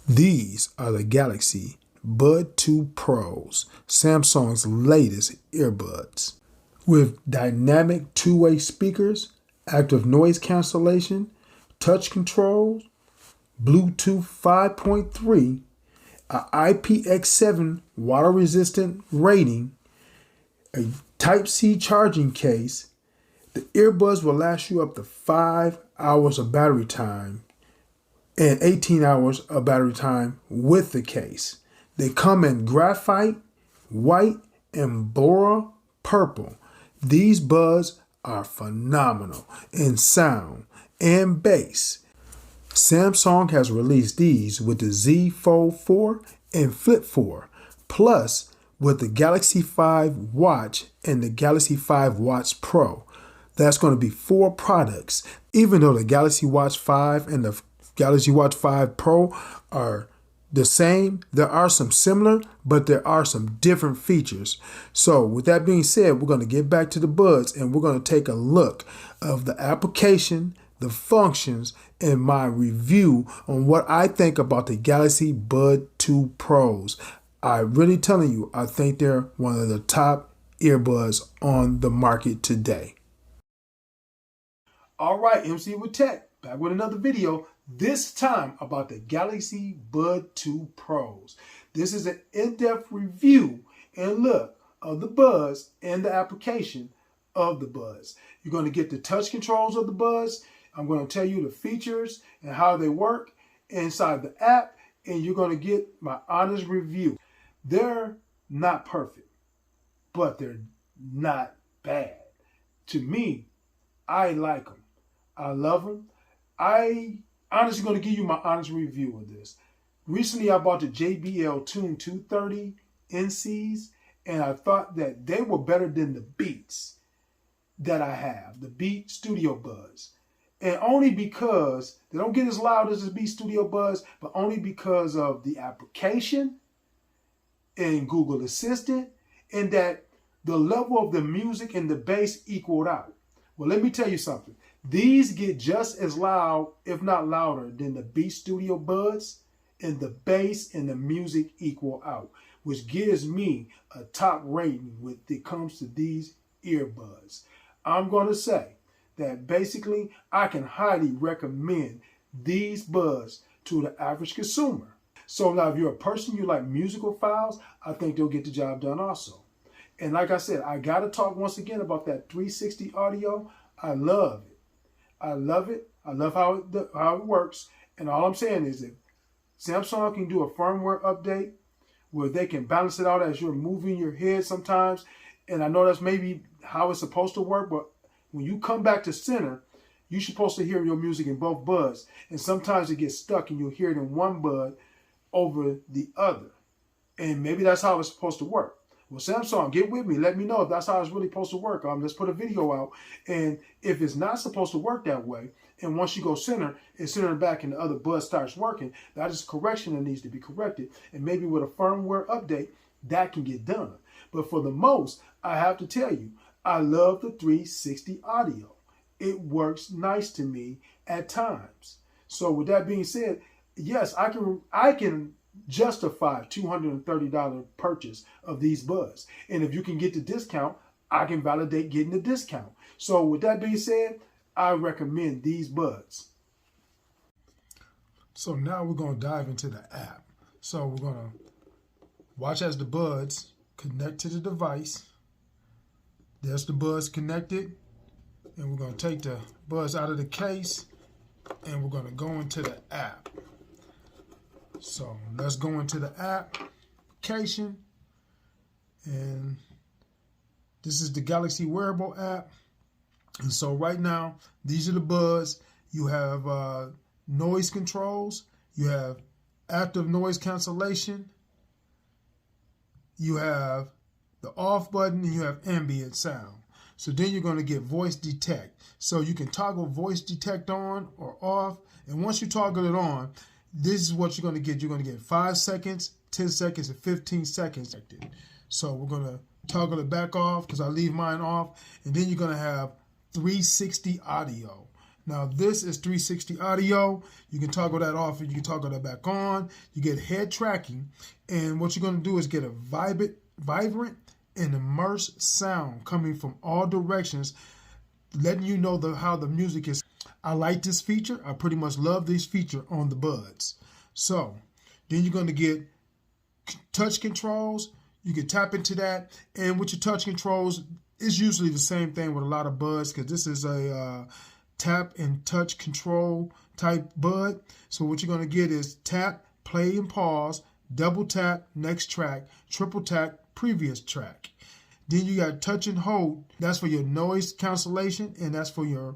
These are the Galaxy Bud2 Pros, Samsung's latest earbuds. With dynamic two-way speakers, active noise cancellation, touch controls, Bluetooth 5.3, a IPX7 water-resistant rating, a Type-C charging case, the earbuds will last you up to 5 hours of battery time and 18 hours of battery time with the case. They come in graphite, white, and Bora purple. These buds are phenomenal in sound and bass. Samsung has released these with the Z Fold 4 and Flip 4, plus with the Galaxy 5 Watch and the Galaxy 5 Watch Pro. That's going to be 4 products. Even though the Galaxy Watch 5 and the Galaxy Watch 5 Pro are the same, there are some similar, but there are some different features. So with that being said, we're going to get back to the buds and we're going to take a look of the application, the functions, and my review on what I think about the Galaxy Bud 2 Pros. I'm really telling you, I think they're one of the top earbuds on the market today. All right, MC with Tech, back with another video, this time about the Galaxy Bud 2 Pros. This is an in-depth review and look of the buds and the application of the buds. You're going to get the touch controls of the buds. I'm going to tell you the features and how they work inside the app, and you're going to get my honest review. They're not perfect, but they're not bad. To me, I like them. I love them. I honestly going to give you my honest review of this. Recently, I bought the JBL Tune 230 NCs, and I thought that they were better than the Beats that I have, the Beat Studio Buds. And only because they don't get as loud as the Beat Studio Buds, but only because of the application and Google Assistant, and that the level of the music and the bass equaled out. Well, let me tell you something. These get just as loud, if not louder, than the Beat Studio Buds, and the bass and the music equal out, which gives me a top rating when it comes to these earbuds. I'm going to say that basically I can highly recommend these buds to the average consumer. So now if you're a person, you like musical files, I think they'll get the job done also. And like I said, I got to talk once again about that 360 audio. I love it. I love it. I love how it works. And all I'm saying is that Samsung can do a firmware update where they can balance it out as you're moving your head sometimes. And I know that's maybe how it's supposed to work, but when you come back to center, you're supposed to hear your music in both buds. And sometimes it gets stuck and you'll hear it in one bud over the other. And maybe that's how it's supposed to work. Well, Samsung, get with me. Let me know if that's how it's really supposed to work. Let's put a video out. And if it's not supposed to work that way, and once you go center, and center back and the other bud starts working, that is a correction that needs to be corrected. And maybe with a firmware update, that can get done. But for the most, I have to tell you, I love the 360 audio. It works nice to me at times. So with that being said, yes, I can justify $230 purchase of these buds. And if you can get the discount, I can validate getting the discount. So with that being said, I recommend these buds. So now we're going to dive into the app. So we're going to watch as the buds connect to the device. There's the buds connected. And we're going to take the buds out of the case and we're going to go into the app. So let's go into the application, and this is the Galaxy Wearable app. And so right now, these are the buds. You have noise controls, you have active noise cancellation, you have the off button, and you have ambient sound. So then you're going to get voice detect. So you can toggle voice detect on or off, and once you toggle it on, this is what you're going to get. You're going to get 5 seconds, 10 seconds, and 15 seconds. So we're going to toggle it back off because I leave mine off. And then you're going to have 360 audio. Now this is 360 audio. You can toggle that off and you can toggle that back on. You get head tracking, and what you're going to do is get a vibrant and immersed sound coming from all directions, letting you know how the music is. I like this feature. I pretty much love this feature on the Buds. So then you're going to get touch controls. You can tap into that, and with your touch controls, it's usually the same thing with a lot of Buds, because this is a tap and touch control type Bud. So what you're going to get is tap, play and pause, double tap, next track, triple tap, previous track. Then you got touch and hold. That's for your noise cancellation, and that's for your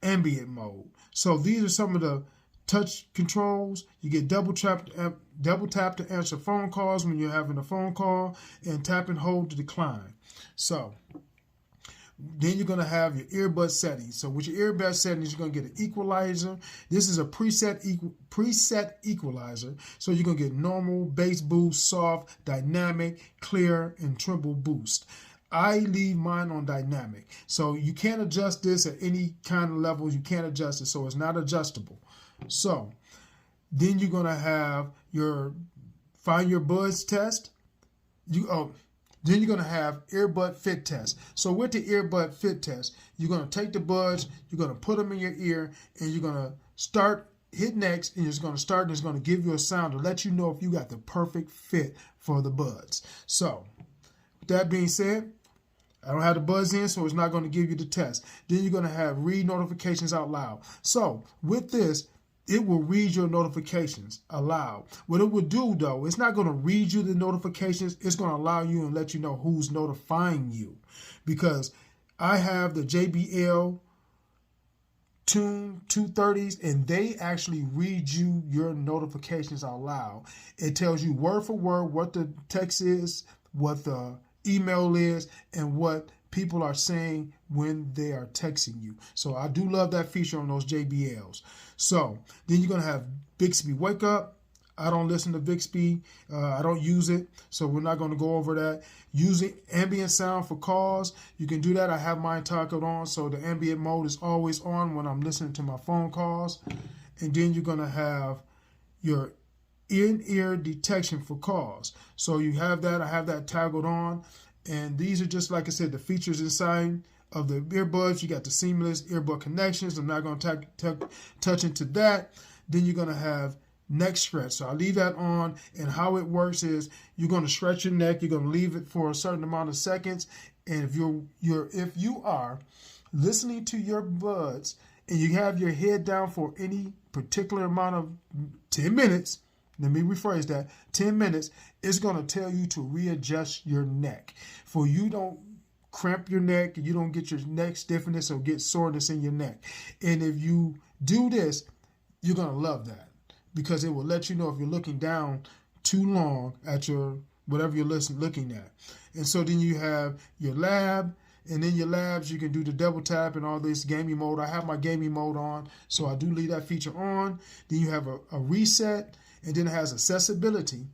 ambient mode. So these are some of the touch controls. You get double tap to answer phone calls when you're having a phone call, and tap and hold to decline. So then you're going to have your earbud settings. So with your earbud settings, you're going to get an equalizer. This is a preset equalizer. So you're going to get normal, bass boost, soft, dynamic, clear, and treble boost. I leave mine on dynamic. So you can't adjust this at any kind of levels. You can't adjust it, so it's not adjustable. So then you're going to have your find your Buds test. Then you're going to have Earbud Fit Test. So with the Earbud Fit Test, you're going to take the buds, you're going to put them in your ear, and you're going to hit next, and it's going to start, and it's going to give you a sound to let you know if you got the perfect fit for the buds. So with that being said, I don't have the buds in, so it's not going to give you the test. Then you're going to have read notifications out loud. So with this, it will read your notifications aloud. What it will do, though, it's not going to read you the notifications. It's going to allow you and let you know who's notifying you. Because I have the JBL Tune 230s, and they actually read you your notifications out loud. It tells you word for word what the text is, what the email is, and what people are saying when they are texting you. So I do love that feature on those JBLs. So then you're going to have Bixby Wake Up. I don't listen to Bixby. I don't use it, so we're not going to go over that. Using ambient sound for calls, you can do that. I have mine toggled on, so the ambient mode is always on when I'm listening to my phone calls. And then you're going to have your in-ear detection for calls. So you have that. I have that toggled on. And these are just, like I said, the features inside of the earbuds. You got the seamless earbud connections. I'm not going to touch into that. Then you're going to have neck stretch. So I leave that on, and how it works is you're going to stretch your neck. You're going to leave it for a certain amount of seconds. And if you are listening to your buds and you have your head down for any particular amount of 10 minutes, let me rephrase that, 10 minutes, it's going to tell you to readjust your neck. For you don't cramp your neck, and you don't get your neck stiffness or get soreness in your neck. And if you do this, you're going to love that, because it will let you know if you're looking down too long at your whatever you're looking at. And so then you have your lab, and in your labs you can do the double tap and all this gaming mode. I have my gaming mode on, so I do leave that feature on. Then you have a reset, and then it has accessibility,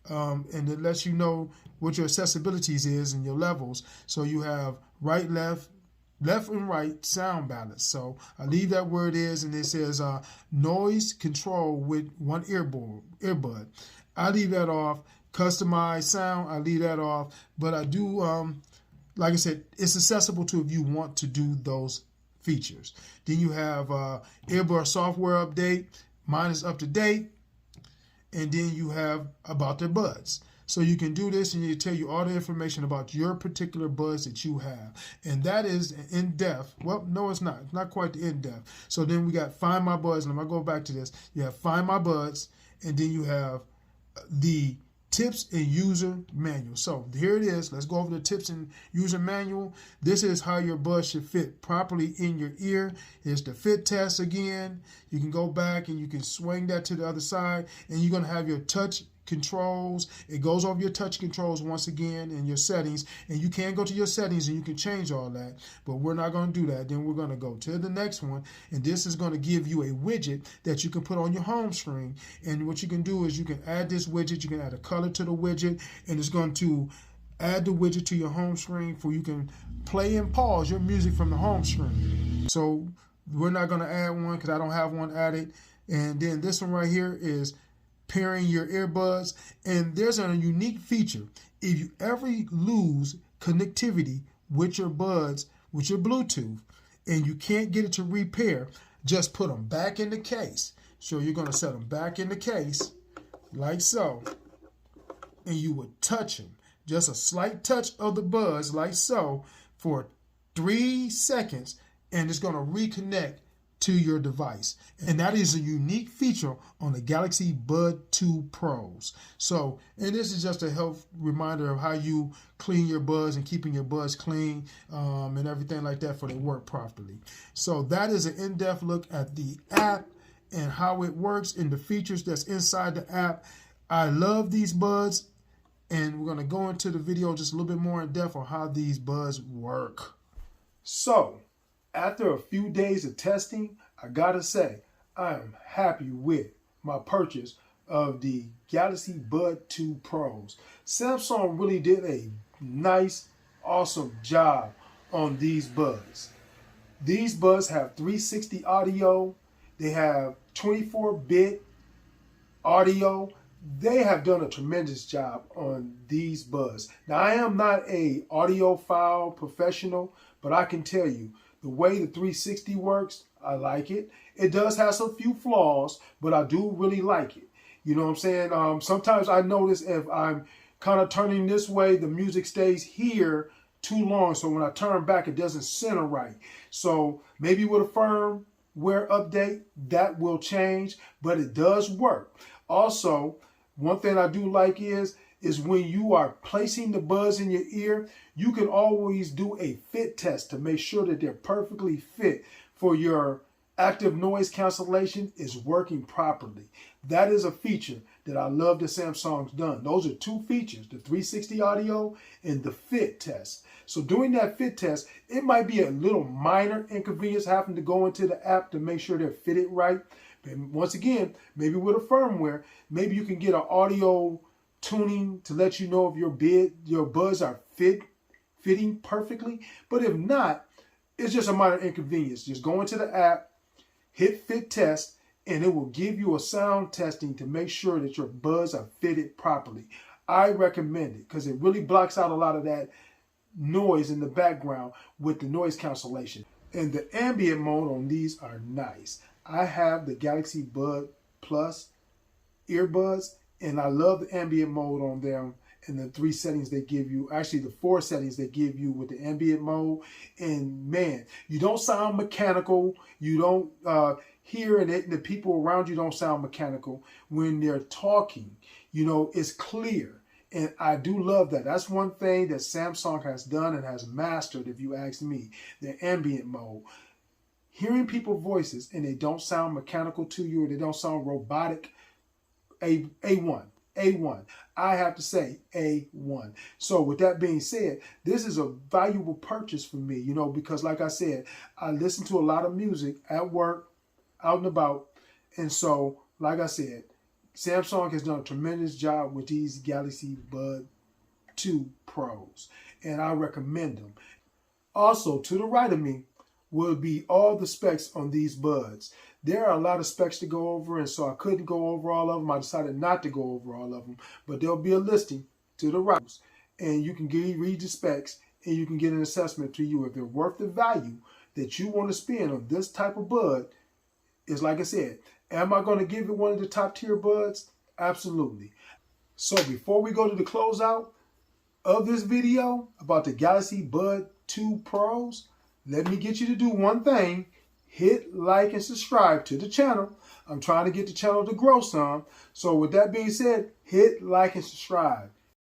and it lets you know what your accessibilities is and your levels. So you have right, left and right sound balance. So I leave that where it is, and it says noise control with one earbud. I leave that off. Customized sound, I leave that off. But I do, like I said, it's accessible to if you want to do those features. Then you have earbud software update. Mine is up to date. And then you have about their buds. So you can do this, and it tell you all the information about your particular buds that you have. And that is in-depth. Well, no, it's not. It's not quite the in-depth. So then we got Find My Buds. And I'm going to go back to this. You have Find My Buds, and then you have the tips and user manual. So here it is. Let's go over the tips and user manual. This is how your buds should fit properly in your ear. Here's the fit test again. You can go back and you can swing that to the other side, and you're going to have your touch controls. It goes over your touch controls once again in your settings, and you can go to your settings and you can change all that, but we're not going to do that. Then we're going to go to the next one, and this is going to give you a widget that you can put on your home screen. And what you can do is you can add this widget, you can add a color to the widget, and it's going to add the widget to your home screen for you can play and pause your music from the home screen. So We're not going to add one because I don't have one added. And then this one right here is pairing your earbuds. And there's a unique feature. If you ever lose connectivity with your buds, with your Bluetooth, and you can't get it to repair, just put them back in the case. So you're going to set them back in the case like so. And you would touch them. Just a slight touch of the buds like so for 3 seconds, and it's going to reconnect to your device. And that is a unique feature on the Galaxy Bud 2 Pros. So, and this is just a health reminder of how you clean your buds and keeping your buds clean and everything like that for they work properly. So that is an in-depth look at the app and how it works and the features that's inside the app. I love these buds, and we're going to go into the video just a little bit more in depth on how these buds work. So, after a few days of testing, I gotta say, I am happy with my purchase of the Galaxy Bud 2 Pros. Samsung really did a nice, awesome job on these buds. These buds have 360 audio. They have 24-bit audio. They have done a tremendous job on these buds. Now, I am not a audiophile professional, but I can tell you, the way the 360 works, I like it. It does have some few flaws, but I do really like it. You know what I'm saying? Sometimes I notice if I'm kind of turning this way, the music stays here too long. So when I turn back, it doesn't center right. So maybe with a firmware update, that will change, but it does work. Also, one thing I do like is when you are placing the buds in your ear, you can always do a fit test to make sure that they're perfectly fit for your active noise cancellation is working properly. That is a feature that I love that Samsung's done. Those are two features, the 360 audio and the fit test. So doing that fit test, it might be a little minor inconvenience having to go into the app to make sure they're fitted right. But once again, maybe with a firmware, maybe you can get an audio tuning to let you know if your buds are fitting perfectly. But if not, it's just a minor inconvenience. Just go into the app, hit fit test, and it will give you a sound testing to make sure that your buds are fitted properly. I recommend it because it really blocks out a lot of that noise in the background with the noise cancellation. And the ambient mode on these are nice. I have the Galaxy Bud Plus earbuds, and I love the ambient mode on them and the 3 settings they give you. Actually, the 4 settings they give you with the ambient mode. And man, you don't sound mechanical. You don't hear it, and the people around you don't sound mechanical when they're talking. You know, it's clear. And I do love that. That's one thing that Samsung has done and has mastered, if you ask me, the ambient mode. Hearing people's voices and they don't sound mechanical to you or they don't sound robotic, A1. I have to say A1. So with that being said, this is a valuable purchase for me, you know, because like I said, I listen to a lot of music at work, out and about. And so, like I said, Samsung has done a tremendous job with these Galaxy Bud 2 Pros, and I recommend them. Also, to the right of me will be all the specs on these buds. There are a lot of specs to go over, and so I couldn't go over all of them. I decided not to go over all of them, but there'll be a listing to the right, and you can read the specs, and you can get an assessment to you if they're worth the value that you want to spend on this type of bud. Is like I said, am I going to give it one of the top tier buds? Absolutely. So before we go to the closeout of this video about the Galaxy Bud 2 Pros, let me get you to do one thing. Hit like and subscribe to the channel. I'm trying to get the channel to grow some. So with that being said, hit like and subscribe.